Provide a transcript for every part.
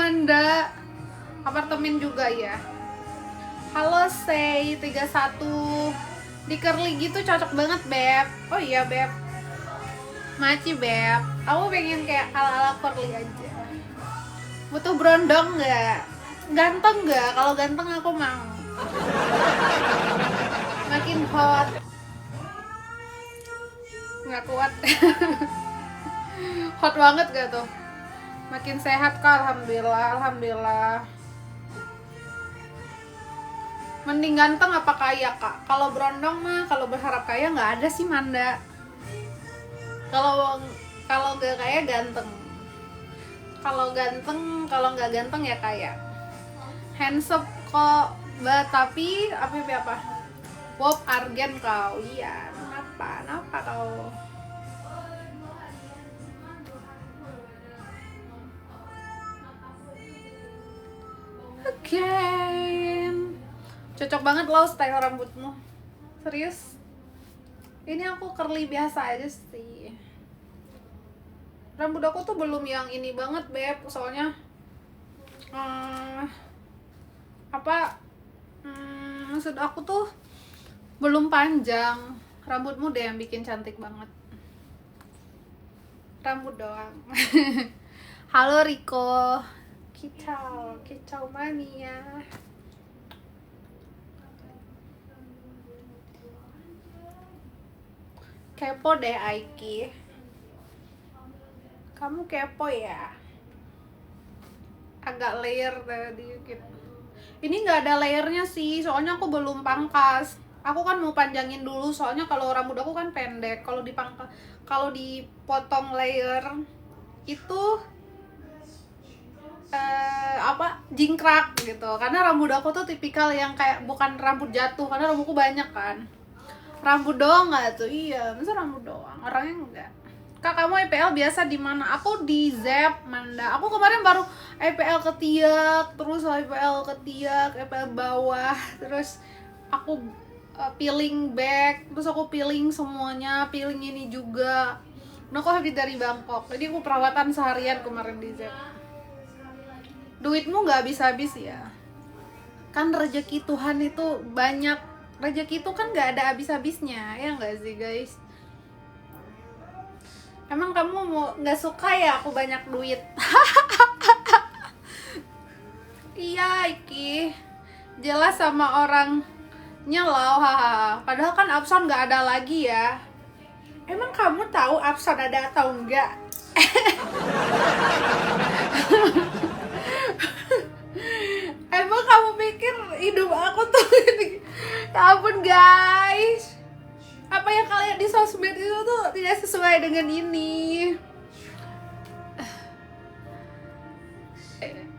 Manda. Apartemen juga ya. Halo Say 31. Di curly gitu cocok banget, Beb. Oh iya, Beb. Maci, Beb. Aku pengen kayak ala-ala curly aja. Butuh berondong nggak? Ganteng nggak? Kalau ganteng aku mau. Makin hot. Nggak kuat. Hot banget gak tuh? Makin sehat kak, alhamdulillah, alhamdulillah. Mending ganteng apa kaya kak? Kalau berondong mah, kalau berharap kaya nggak ada sih Manda. Kalau nggak kaya ganteng. Kalau nggak ganteng ya kaya. Handsome kok, tapi apa? Wop argen kau, iya. Kenapa kau? Again. Cocok banget loh style rambutmu. Serius? Ini aku curly biasa aja sih. Rambut aku tuh belum yang ini banget, Beb. Soalnya maksud aku tuh belum panjang. Rambutmu deh yang bikin cantik banget. Rambut doang. Halo Riko. Kicau mania. Kepo deh Aiki. Kamu kepo ya? Agak layer tadi gitu. Ini nggak ada layernya sih, soalnya aku belum pangkas. Aku kan mau panjangin dulu, soalnya kalau rambut aku kan pendek. Kalau dipotong layer itu jingkrak gitu. Karena rambut aku tuh tipikal yang kayak bukan rambut jatuh, karena rambutku banyak kan. Rambut doang nggak tuh? Iya, masa rambut doang? Orangnya enggak. Kak, kamu EPL biasa di mana? Aku di Zep, Manda. Aku kemarin baru EPL ketiak, terus EPL bawah, terus aku peeling back, terus aku peeling semuanya, peeling ini juga. Nah, aku habis dari Bangkok, jadi aku perawatan seharian kemarin di Zep. Duitmu nggak habis-habis ya? Kan rezeki Tuhan itu banyak. Rezeki itu kan nggak ada habis-habisnya, ya nggak sih guys? Emang kamu mau nggak suka ya aku banyak duit? Iya Iki, jelas sama orangnya loh, haha. Padahal kan Abson nggak ada lagi ya. Emang kamu tahu Abson ada atau enggak? Emang kamu pikir hidup aku tuh ya ampun guys, apa yang kalian di sosmed itu tuh tidak sesuai dengan ini.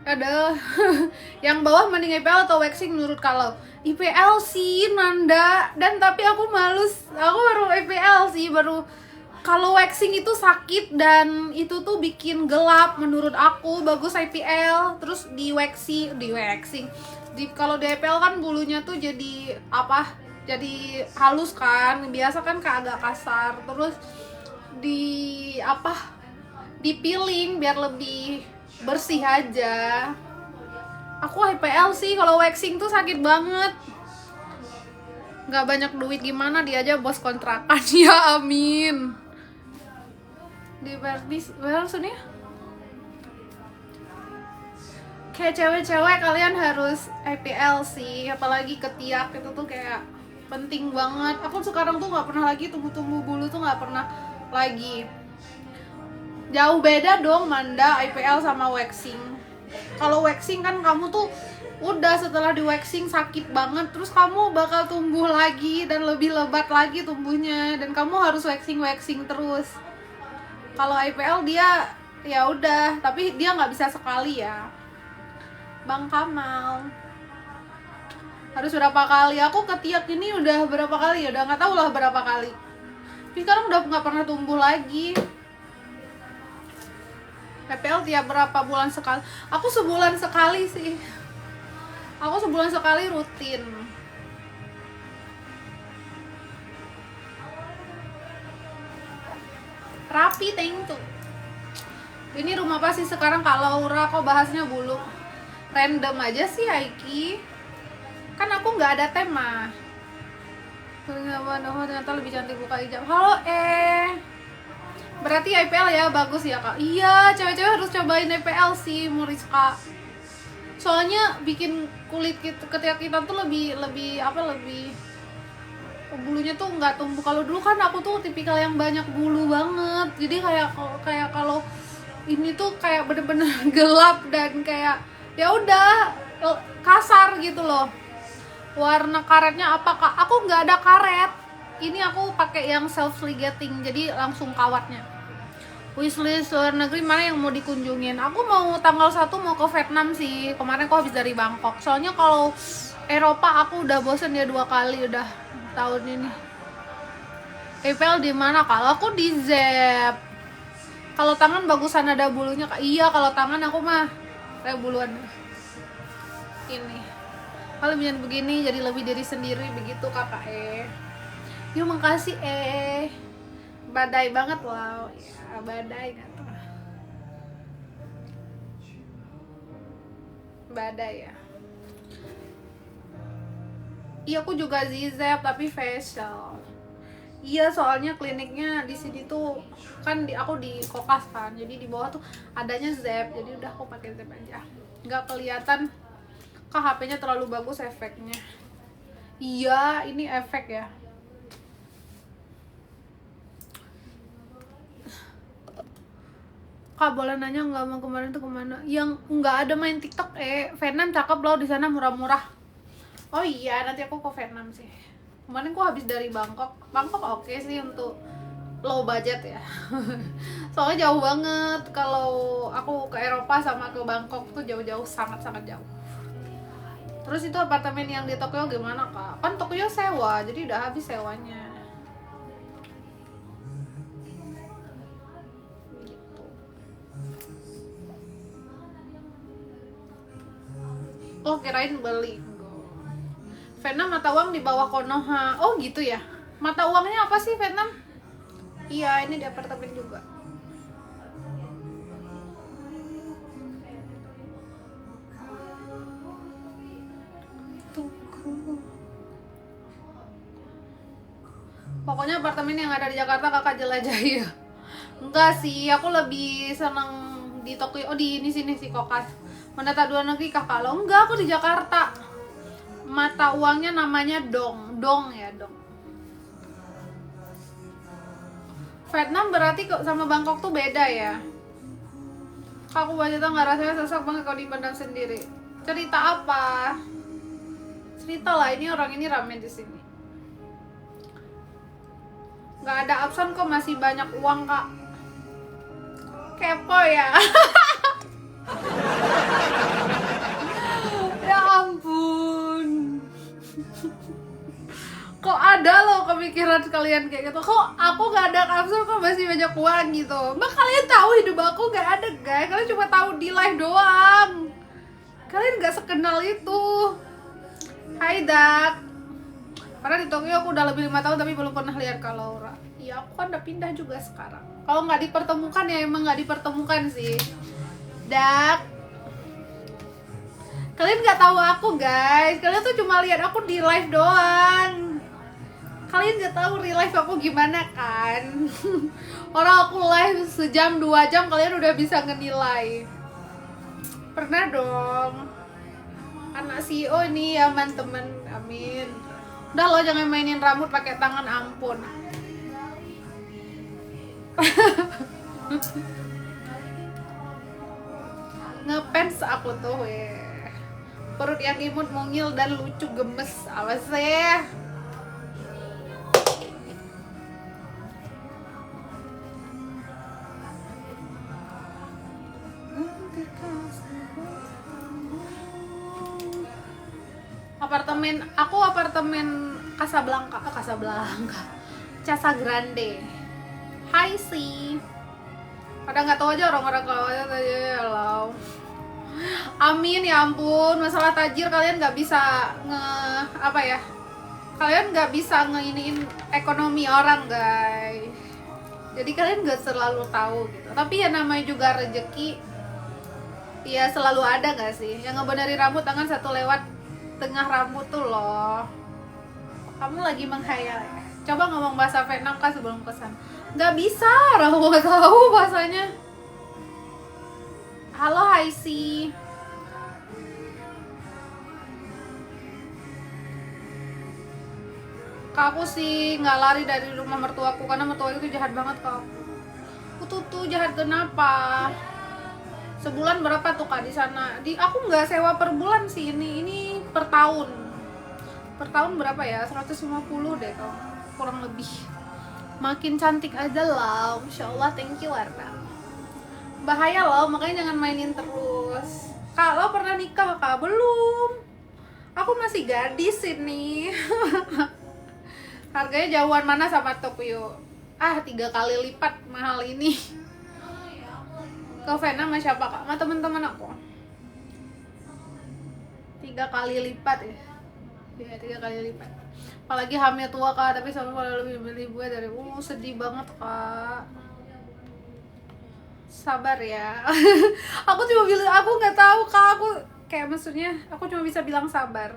Ada yang bawah mending IPL atau waxing menurut kalau? IPL sih Nanda, dan tapi aku baru IPL sih, kalau waxing itu sakit dan itu tuh bikin gelap menurut aku. Bagus IPL, terus di waxing kalau di IPL kan bulunya tuh jadi halus kan, biasa kan agak kasar, terus di peeling biar lebih bersih aja. Aku IPL sih, kalau waxing tuh sakit banget. Nggak banyak duit gimana, dia aja bos kontrakan. Ya amin. Di Barbie maksudnya kayak cewek-cewek kalian harus IPL sih, apalagi ketiak itu tuh kayak penting banget. Aku sekarang tuh nggak pernah lagi tumbuh bulu tuh, nggak pernah lagi. Jauh beda dong Manda, IPL sama waxing. Kalau waxing kan kamu tuh udah setelah di waxing sakit banget, terus kamu bakal tumbuh lagi dan lebih lebat lagi tumbuhnya, dan kamu harus waxing terus. Kalau IPL dia ya udah, tapi dia nggak bisa sekali ya. Bang Kamal harus berapa kali? Aku ketiak ini udah berapa kali ya? Udah nggak tahu lah berapa kali. Tapi sekarang udah nggak pernah tumbuh lagi. IPL tiap berapa bulan sekali? Aku sebulan sekali sih. Aku sebulan sekali rutin. Rapi thank you. Ini rumah apa sih sekarang Kak Laura? Kok bahasnya bulu? Random aja sih Aiki. Kan aku nggak ada tema. Ternyata lebih cantik buka hijab. Halo berarti IPL ya bagus ya Kak? Iya, cewek-cewek harus cobain IPL sih Muriska. Soalnya bikin kulit ketika kita tuh lebih bulunya tuh nggak tumbuh. Kalau dulu kan aku tuh tipikal yang banyak bulu banget. Jadi kayak kalau ini tuh kayak bener-bener gelap dan kayak ya udah kasar gitu loh. Warna karetnya apa Kak? Aku nggak ada karet. Ini aku pakai yang self ligating, jadi langsung kawatnya. Wishlist luar negeri mana yang mau dikunjungin? Aku mau tanggal 1 mau ke Vietnam sih. Kemarin aku habis dari Bangkok. Soalnya kalau Eropa aku udah bosen ya 2 kali udah tahun ini. EPL di mana? Kalau aku di Zep. Kalau tangan bagusan ada bulunya Kak. Iya, kalau tangan aku mah kayak buluan ini. Kalau bikin begini jadi lebih diri sendiri begitu Kakak Yuk makasih badai banget wow ya, badai gitu. Badai ya. Iya aku juga Zizep tapi facial. Iya soalnya kliniknya di sini tuh kan aku di Kokas kan, jadi di bawah tuh adanya Zep, jadi udah aku pakai Zep aja. Nggak kelihatan kah HP-nya terlalu bagus efeknya. Iya ini efek ya. Kak boleh nanya nggak mau kemarin tuh kemana? Yang nggak ada main TikTok Vietnam cakep loh di sana murah-murah. Oh iya nanti aku ke Vietnam sih. Kemarin aku habis dari Bangkok oke sih untuk low budget ya. Soalnya jauh banget. Kalau aku ke Eropa sama ke Bangkok tuh jauh-jauh, sangat-sangat jauh. Terus itu apartemen yang di Tokyo gimana Kak? Kan Tokyo sewa, jadi udah habis sewanya. Gitu. Oh kirain beli. Vietnam mata uang di bawah Konoha. Oh gitu ya. Mata uangnya apa sih Vietnam? Iya, ini di apartemen juga. Pokoknya apartemen yang ada di Jakarta Kakak jelajahi ya. Enggak sih, aku lebih seneng di Tokyo. Oh di sini sih Kokas. Mendata 2 negeri Kakak lo. Enggak, aku di Jakarta. Mata uangnya namanya dong ya dong. Vietnam berarti sama Bangkok tuh beda ya. Aku baca tuh nggak rasanya sesak banget kalau dipandang sendiri. Cerita apa? Cerita lah, ini orang ini rame di sini. Nggak ada absen kok masih banyak uang Kak. Kepo ya. Ya ampun. Kok ada loh kepikiran kalian kayak gitu. Kok aku gak ada absen kok masih banyak uang gitu. Mbak kalian tahu hidup aku gak ada guys. Kalian cuma tahu di live doang. Kalian gak sekenal itu. Hai Dak. Padahal di Tokyo aku udah lebih 5 tahun tapi belum pernah lihat Kak Laura. Iya aku kan udah pindah juga sekarang. Kalau nggak dipertemukan ya emang nggak dipertemukan sih. Dak. Kalian nggak tahu aku guys. Kalian tuh cuma lihat aku di live doang. Kalian nggak tahu real life aku gimana kan. Orang aku live sejam 2 jam kalian udah bisa ngenilai. Pernah dong. Anak CEO ini ya teman, amin. Udah lo jangan mainin rambut pakai tangan ampun. Ngefans aku tuh perut yang imut mungil dan lucu gemes. Apa sih? Apartemen Casablanca Casa Grande. Hai sih. Pada nggak tahu aja orang-orang kalau aja lo. Amin ya ampun. Masalah tajir kalian nggak bisa kalian nggak bisa ngeiniin ekonomi orang guys. Jadi kalian nggak selalu tahu gitu. Tapi ya namanya juga rezeki, ya selalu ada nggak sih? Yang ngebenerin rambut tangan satu lewat tengah rambut tuh loh. Kamu lagi menghayal ya? Coba ngomong bahasa Vietnam kah sebelum kesan. Nggak bisa, aku nggak tahu bahasanya. Halo Haisi. Kak, aku sih nggak lari dari rumah mertuaku karena mertua itu jahat banget kak. Aku tuh jahat kenapa? Sebulan berapa tuh kak di sana? Aku nggak sewa per bulan sih, ini per tahun. Per tahun berapa ya? 150 deh kak, kurang lebih. Makin cantik aja lah, Masya Allah, thank you Warna. Bahaya loh, makanya jangan mainin terus. Kak, lo pernah nikah kak? Belum. Aku masih gadis ini. Harganya jauhan mana sama Tokyo? 3 kali lipat mahal ini. Ke Vietnam sama siapa kak? Sama teman-teman aku. 3 kali lipat ya? Iya, 3 kali lipat. Apalagi hamil tua kak, tapi suami malah lebih milih gue dari sedih banget kak. Sabar ya. Aku cuma bilang, aku nggak tahu kak, aku kayak maksudnya aku cuma bisa bilang sabar.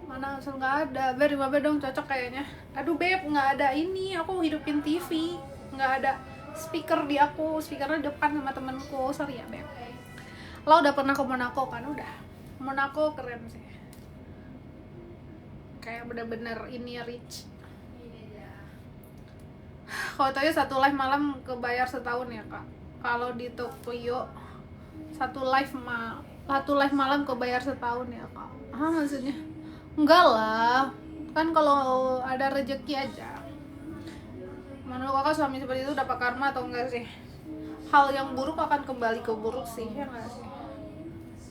Mana langsung nggak ada. Ber dong cocok kayaknya. Aduh beb, nggak ada ini, aku hidupin TV, nggak ada speaker di aku, speakernya depan sama temenku. Sorry ya beb. Lo udah pernah ke Monaco kan? Udah. Monaco keren sih, kayak bener-bener ini rich. Kalau tanya satu live malam kebayar setahun ya kak. Kalau di Tokyo satu live malam kebayar setahun ya kak. Maksudnya enggak lah, kan kalau ada rezeki aja. Menurut kakak suami seperti itu dapat karma atau enggak sih? Hal yang buruk akan kembali ke buruk sih, ya enggak sih?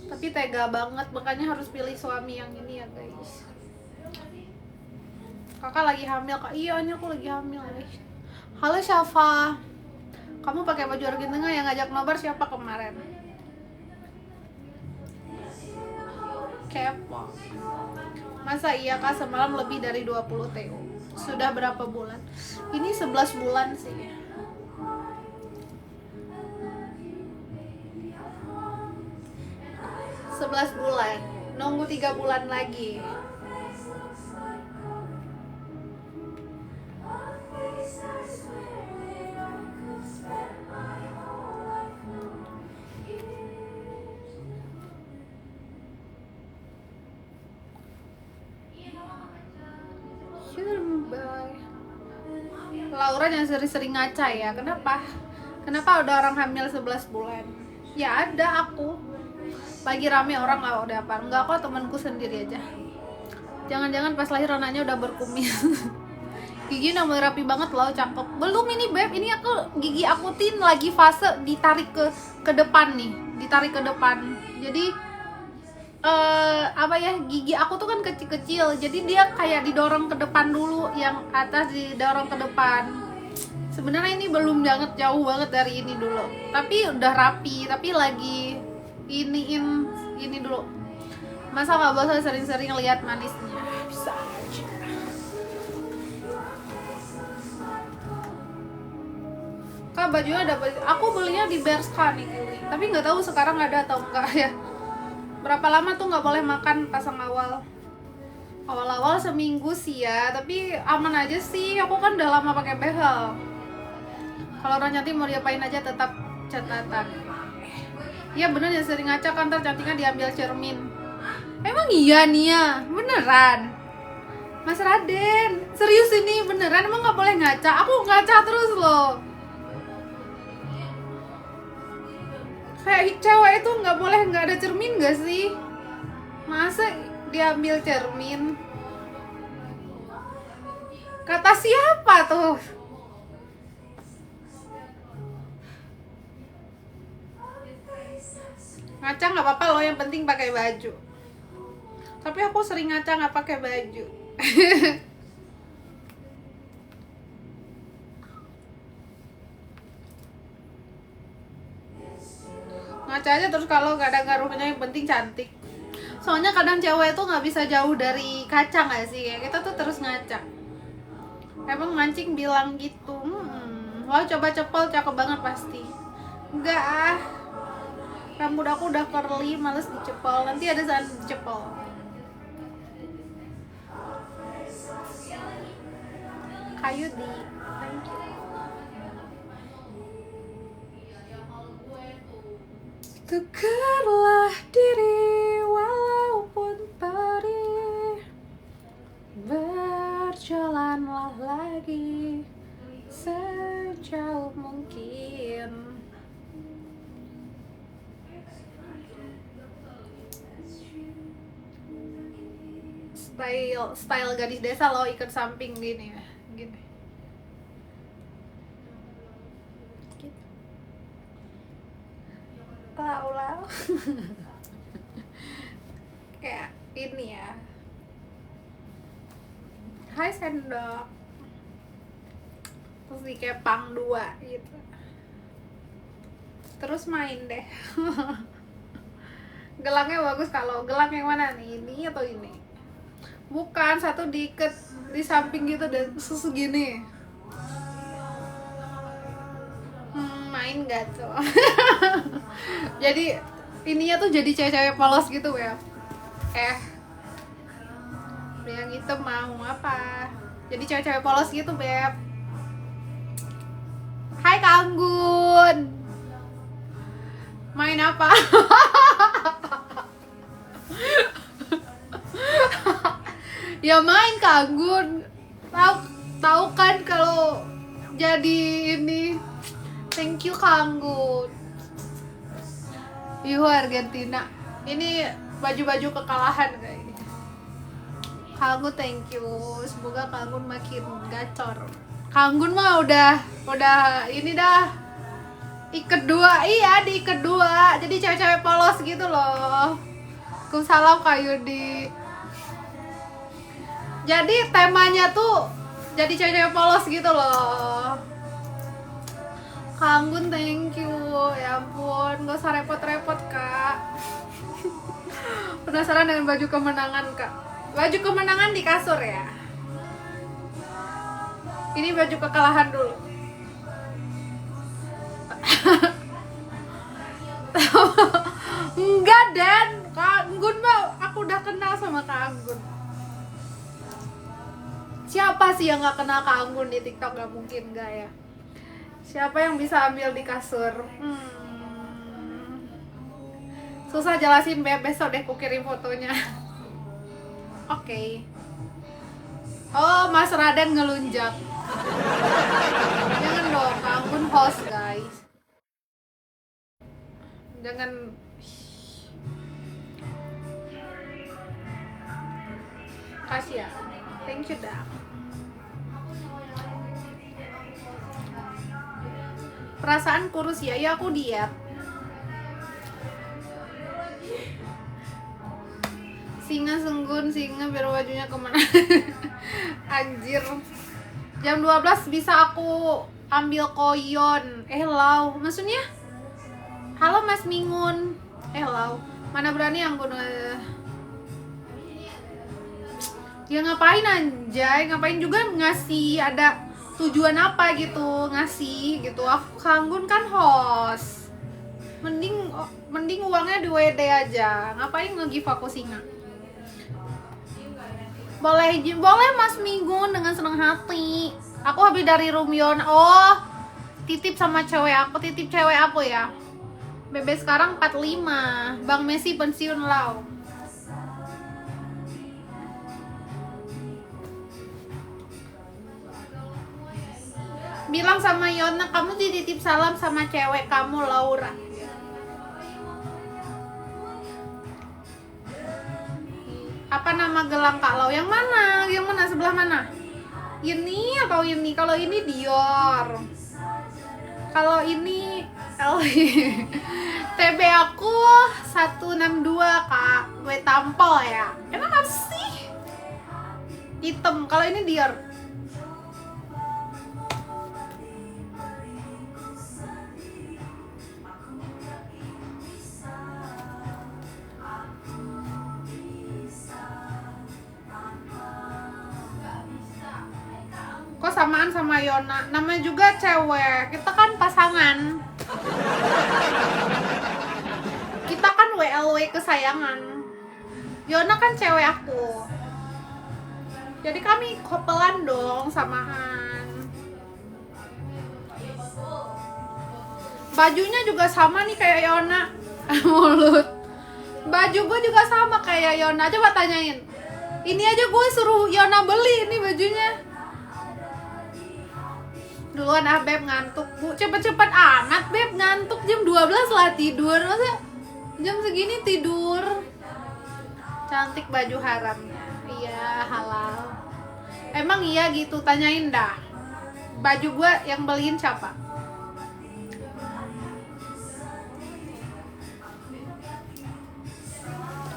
Tapi tega banget, makanya harus pilih suami yang ini ya guys. Kakak lagi hamil kak? Iya, ini aku lagi hamil guys. Halo Syafa, kamu pakai baju Argentina yang ngajak nobar siapa kemarin? Kepo. Masa iya kak semalam lebih dari 20 TU? Sudah berapa bulan? Ini 11 bulan sih. Sebelas bulan, nunggu 3 bulan lagi. Laura jangan sering-sering ngaca ya. Kenapa? Kenapa ada orang hamil 11 bulan? Ya ada aku. Lagi rame orang nggak udah apa? Enggak kok, temanku sendiri aja. Jangan-jangan pas lahir anaknya udah berkumis. Gigi udah mulai rapi banget loh, cakep. Belum ini beb, ini aku gigi akutin lagi fase ditarik ke depan nih, ditarik ke depan. Jadi gigi aku tuh kan kecil-kecil, jadi dia kayak didorong ke depan dulu, yang atas didorong ke depan. Sebenarnya ini belum banget, jauh banget dari ini dulu, tapi udah rapi, tapi lagi ini dulu. Masa nggak bosan sering-sering lihat manisnya? Bisa aja. Kak, bajunya ada, aku belinya di Bershka nih, tapi nggak tahu sekarang ada atau enggak ya. Berapa lama tuh nggak boleh makan pasang awal seminggu sih ya, tapi aman aja sih, aku kan udah lama pakai behel. Kalau orang cantik mau diapain aja tetap catatan. Iya bener ya, sering ngaca kan, ntar cantiknya diambil cermin. Emang iya nih ya, beneran Mas Raden, serius ini beneran, emang nggak boleh ngaca? Aku ngaca terus loh. Kayak cewek itu nggak boleh nggak ada cermin nggak sih? Masa diambil cermin? Kata siapa tuh? Ngaca nggak apa-apa loh, yang penting pakai baju. Tapi aku sering ngaca nggak pakai baju. Ngaca aja terus kalau gak ada ngaruhnya, yang penting cantik. Soalnya kadang cewek tuh nggak bisa jauh dari kaca nggak sih? Kayak kita tuh terus ngaca. Emang mancing bilang gitu. Wah, coba cepol, cakep banget pasti. Enggak ah, rambut aku udah curly, males dicepol. Nanti ada saat dicepol. Kayu di, thank you. Tukarlah diri walaupun perih, berjalanlah lagi sejauh mungkin. Style gadis desa lo, ikat samping gini ya, gini. Lau kayak ini ya. Hai sendok, terus dikepang 2 gitu, terus main deh. Gelangnya bagus. Kalau gelang yang mana nih, ini atau ini? Bukan, satu diikat di samping gitu dan susu gini. Main gak tuh? Jadi ininya tuh jadi cewek-cewek polos gitu ya. Yang itu mau apa? Jadi cewek-cewek polos gitu, Beb. Hai Kanggun. Main apa? Ya main Kanggun. Tahu kan kalau jadi ini. Thank you Kanggun. Yuhu Argentina. Ini baju-baju kekalahan kayaknya. Kanggun thank you. Semoga Kanggun makin gacor. Kanggun mah udah ini dah. Iket 2, iya diiket 2. Jadi cewek-cewek polos gitu loh. Salam Kak Yudi. Jadi temanya tuh jadi cewek-cewek polos gitu loh. Kanggun thank you. Ya ampun, gak usah repot-repot Kak. Penasaran dengan baju kemenangan Kak? Baju kemenangan di kasur ya. Ini baju kekalahan dulu. Enggak Dan, Kanggun mah aku udah kenal sama Kanggun. Siapa sih yang gak kenal Kanggun di TikTok? Gak mungkin gak ya. Siapa yang bisa ambil di kasur? Susah jelasin Beb, besok deh ku kirim fotonya. Oke. Oh, Mas Raden ngelunjak. Jangan dong, Kanggun host guys. Jangan. Kasih ya. Thank you dah. Perasaan kurus ya, ya aku diet. Singa senggun, singa biar bajunya kemana. Anjir. Jam 12 bisa aku ambil koyon. Lau, maksudnya? Halo Mas Mingun. Lau, mana berani yang gue. Ya ngapain anjay, ngapain juga ngasih, ada tujuan apa gitu ngasih gitu. Aku Kanggun kan host. Mending uangnya di WD aja. Ngapain nge-give aku singa? Boleh Mas Mingun dengan senang hati. Aku habis dari Rumyon. Oh, titip sama cewek aku. Titip cewek aku ya. Bebe sekarang 45. Bang Messi pensiun lau. Bilang sama Yona, kamu dititip salam sama cewek kamu Laura. Apa nama gelang Kak Lau? Yang mana? Yang mana? Sebelah mana? Ini atau ini? Kalau ini Dior. Kalau ini TB aku 162 Kak. Gue tampol ya. Emang apa sih? Hitam. Kalau ini Dior. Kok kesamaan sama Yona. Namanya juga cewek. Kita kan pasangan. Kita kan WLW kesayangan. Yona kan cewek aku. Jadi kami kopelan dong, samaan. Bajunya juga sama nih kayak Yona. Mulut. Baju gue juga sama kayak Yona. Coba tanyain. Ini aja gue suruh Yona beli ini bajunya. Duluan ah Beb, ngantuk Bu. Cepet-cepet amat Beb, ngantuk jam 12 lah tidur. Masa jam segini tidur? Cantik baju haramnya. Iya, halal. Emang iya gitu, tanyain dah. Baju gue yang beliin siapa?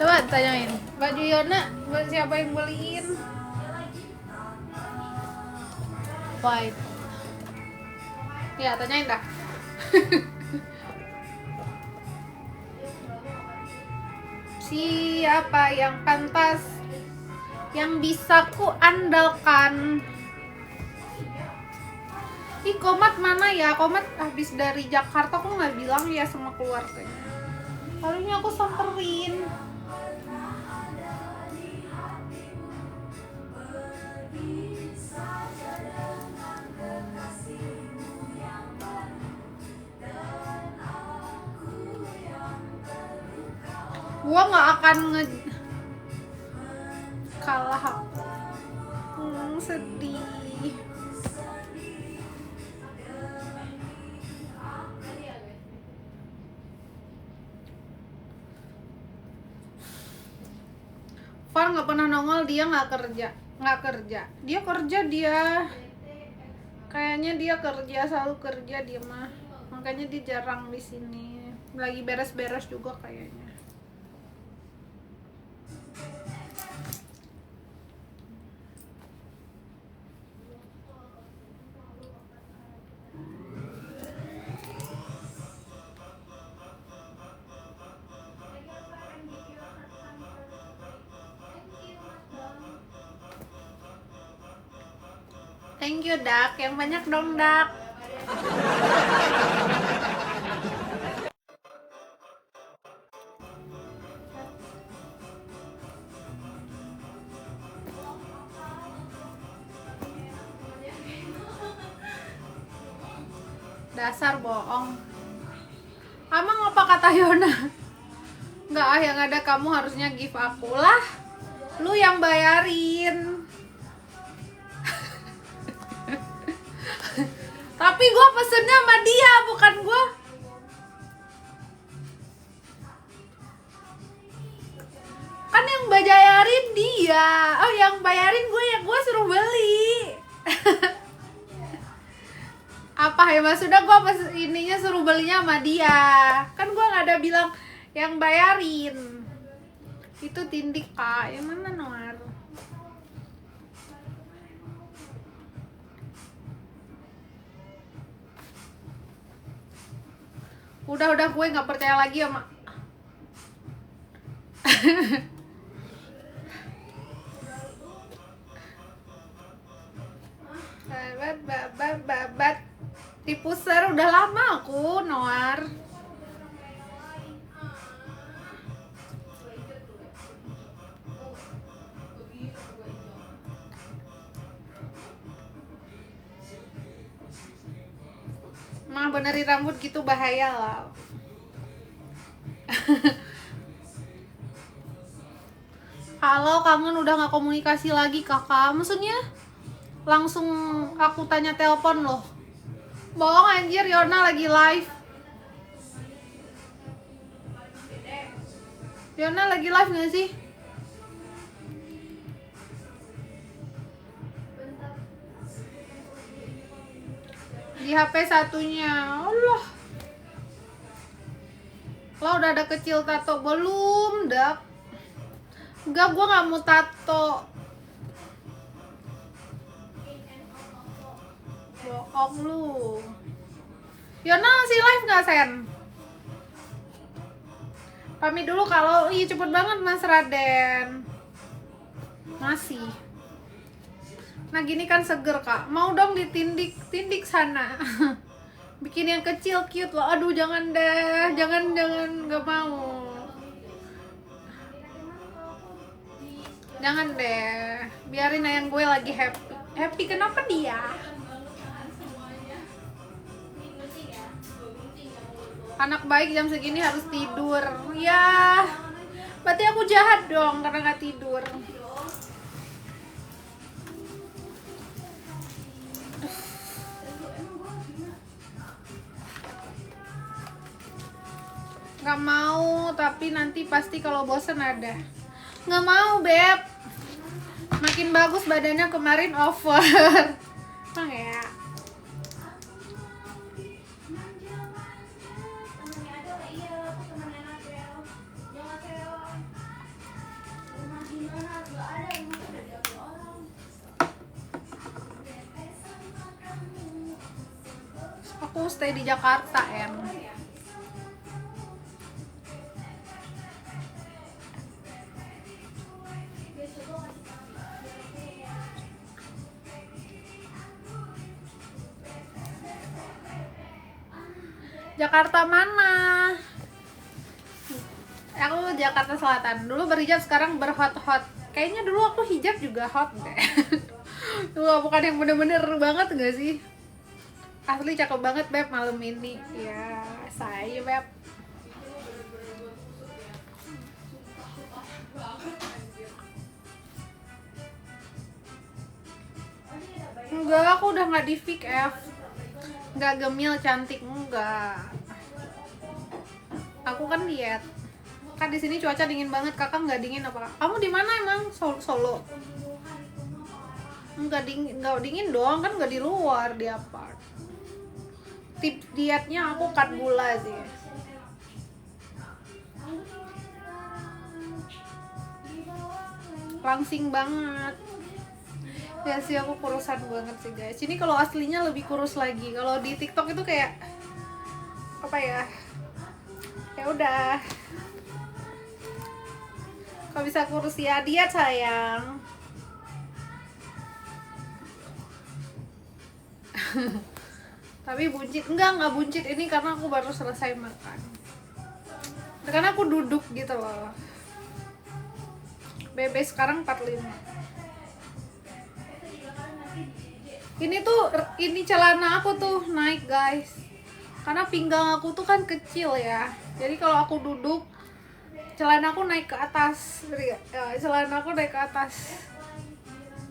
Coba tanyain. Baju Yona siapa yang beliin? White. Ya, tanyain dah. Siapa yang pantas, yang bisa ku andalkan? Ih, Komat mana ya? Komat habis dari Jakarta, kok nggak bilang ya sama keluarganya? Harusnya aku samperin. Gua nggak akan kalah aku. Sedih. Far nggak pernah nongol, dia nggak kerja. Dia kerja, kayaknya dia kerja, selalu kerja dia mah. Makanya dia jarang di sini. Lagi beres-beres juga kayaknya. Thank you Dak, yang banyak dong Dak. Dasar bohong. Emang apa kata Yona? Nggak ah, yang ada kamu harusnya give aku lah. Lu yang bayarin. Tapi gue pesennya sama dia, bukan gue. Kan yang bayarin dia. Oh, yang bayarin gue, ya gue suruh beli. Apa ya Mas, sudah gue pas ininya suruh belinya sama dia. Kan gue nggak ada bilang yang bayarin. Itu Tindik Kak, yang mana Noar? Udah gue nggak percaya lagi sama babat tipuser udah lama aku Noar. Mah benerin rambut gitu bahaya lah. Halo, kangen udah nggak komunikasi lagi kakak. Maksudnya langsung aku tanya telepon loh. Bohong anjir, Yona lagi live. Yona lagi live nggak sih? Di HP satunya. Allah. Lo udah ada kecil tato belum, Dak? Enggak, gua nggak mau tato. Bohong lu. Yona masih live nggak, Sen? Pamit dulu kalau cepet banget Mas Raden. Masih. Nah gini kan seger kak, mau dong ditindik sana. Bikin yang kecil cute loh. Aduh jangan deh, jangan nggak mau. Jangan deh, biarin ayang gue lagi happy. Happy kenapa dia? Anak baik jam segini harus tidur. Ya, berarti aku jahat dong karena nggak tidur. Nggak mau, tapi nanti pasti kalau bosen ada. Nggak mau, Beb. Makin bagus badannya kemarin over. Bang ya. Aku stay di Jakarta, Em. Jakarta mana? Aku Jakarta Selatan. Dulu berhijab, sekarang berhot-hot. Kayaknya dulu aku hijab juga hot deh. Tuh, bukan yang bener-bener banget gak sih? Asli cakep banget Beb malam ini. Ya, saya Beb. Enggak, aku udah nggak di fix F. Nggak gemil cantik, enggak. Aku kan diet. Kan di sini cuaca dingin banget, kakak nggak dingin apa? Kamu di mana emang? Solo. Nggak dingin doang kan, nggak di luar, di apart. Tips dietnya aku cut gula sih. Langsing banget. Ya sih aku kurusan banget sih guys. Ini kalau aslinya lebih kurus lagi. Kalau di TikTok itu kayak apa ya? Ya udah. Kalau bisa kurus ya diet sayang. Tapi buncit enggak buncit ini karena aku baru selesai makan. Karena aku duduk gitu loh. Bebe sekarang 45. Ini celana aku tuh naik guys. Karena pinggang aku tuh kan kecil ya. Jadi kalau aku duduk celana aku naik ke atas. Ya, celana aku naik ke atas.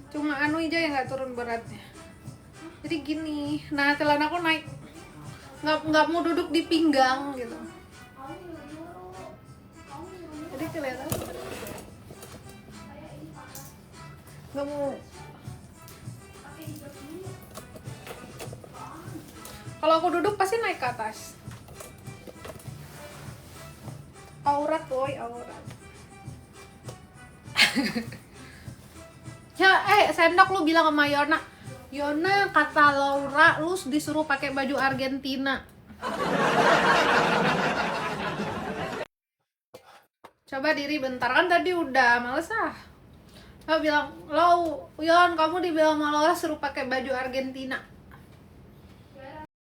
Cuma anu aja yang nggak turun beratnya. Jadi gini. Nah celana aku naik. Nggak mau duduk di pinggang gitu. Jadi kelihatan. Nggak mau. Kalau aku duduk pasti naik ke atas. Aurat boy, aurat. Ya, sendok lu bilang sama Yona. Yona, kata Laura, lu disuruh pakai baju Argentina. Coba diri bentar, kan tadi udah, males ah. Lo bilang, Yon, kamu dibilang sama Laura suruh pakai baju Argentina.